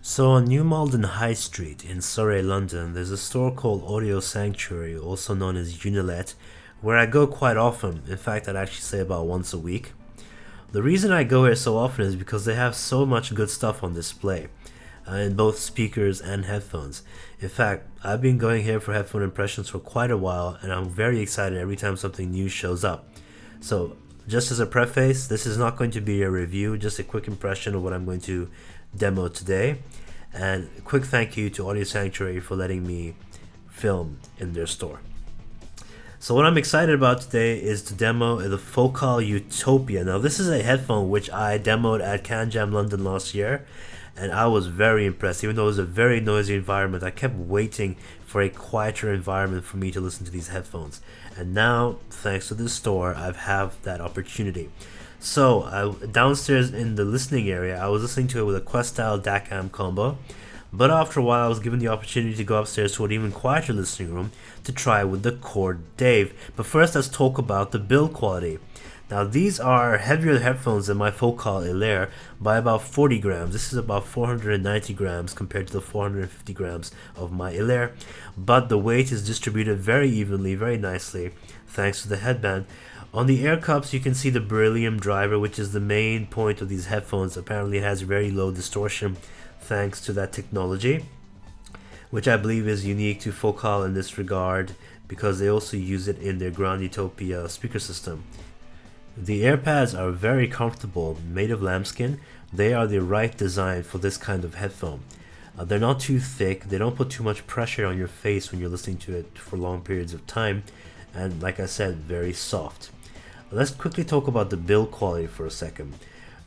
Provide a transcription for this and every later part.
So on New Malden High Street in Surrey, London, there's a store called Audio Sanctuary, also known as Unilet, where I go quite often. In fact, I'd actually say about once a week. The reason I go here so often is because they have so much good stuff on display, in both speakers and headphones. In fact, I've been going here for headphone impressions for quite a while, and I'm very excited every time something new shows up. So, just as a preface, this is not going to be a review, just a quick impression of what I'm going to demo today. And a quick thank you to Audio Sanctuary for letting me film in their store. So what I'm excited about today is to demo the Focal Utopia. Now this is a headphone which I demoed at CanJam London last year, and I was very impressed. Even though it was a very noisy environment, I kept waiting for a quieter environment for me to listen to these headphones. And now, thanks to this store, I have that opportunity. So downstairs in the listening area, I was listening to it with a Quest-style DAC-AM combo. But after a while, I was given the opportunity to go upstairs to an even quieter listening room to try with the Cord Dave. But first, let's talk about the build quality. Now, these are heavier headphones than my Focal Hilaire by about 40 grams. This is about 490 grams compared to the 450 grams of my Hilaire. But the weight is distributed very evenly, very nicely, thanks to the headband. On the air cups, you can see the beryllium driver, which is the main point of these headphones. Apparently, it has very low distortion thanks to that technology, which I believe is unique to Focal in this regard because they also use it in their Grand Utopia speaker system. The AirPads are very comfortable, made of lambskin. They are the right design for this kind of headphone. They're not too thick, they don't put too much pressure on your face when you're listening to it for long periods of time, and like I said, very soft. Let's quickly talk about the build quality for a second.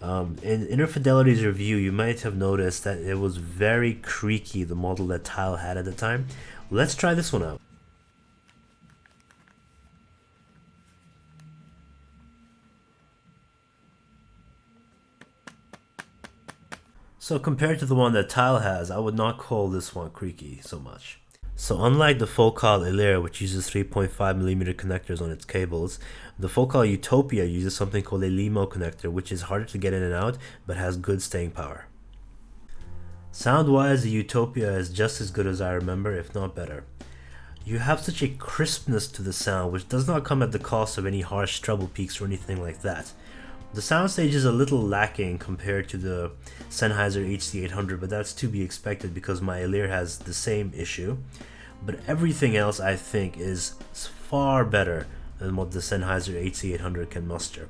In Interfidelity's review, you might have noticed that it was very creaky, the model that Tile had at the time. Let's try this one out. So compared to the one that Tile has, I would not call this one creaky so much. So unlike the Focal Hilaire, which uses 3.5mm connectors on its cables, the Focal Utopia uses something called a LEMO connector, which is harder to get in and out, but has good staying power. Sound-wise, the Utopia is just as good as I remember, if not better. You have such a crispness to the sound, which does not come at the cost of any harsh treble peaks or anything like that. The soundstage is a little lacking compared to the Sennheiser HC800, but that's to be expected because my Hilaire has the same issue. But everything else I think is far better than what the Sennheiser HC800 can muster.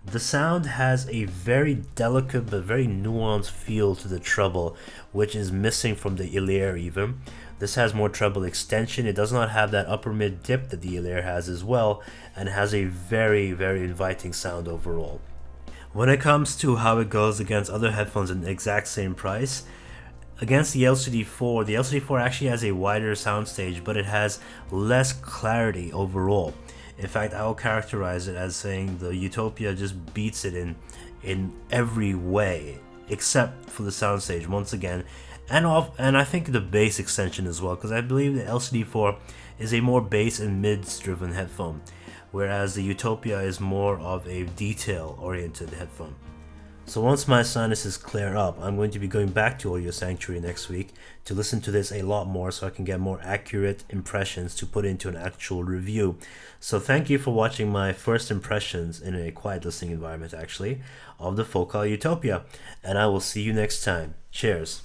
The sound has a very delicate but very nuanced feel to the treble, which is missing from the Hilaire even. This has more treble extension. It does not have that upper mid dip that the Hilaire has as well, and has a very, very inviting sound overall. When it comes to how it goes against other headphones in the exact same price, against the LCD4 actually has a wider soundstage, but it has less clarity overall. In fact, I will characterize it as saying the Utopia just beats it in every way, except for the soundstage once again, and I think the bass extension as well, because I believe the LCD4 is a more bass and mids driven headphone, whereas the Utopia is more of a detail oriented headphone. So once my sinuses clear up, I'm going to be going back to Audio Sanctuary next week to listen to this a lot more so I can get more accurate impressions to put into an actual review. So thank you for watching my first impressions in a quiet listening environment actually of the Focal Utopia, and I will see you next time. Cheers.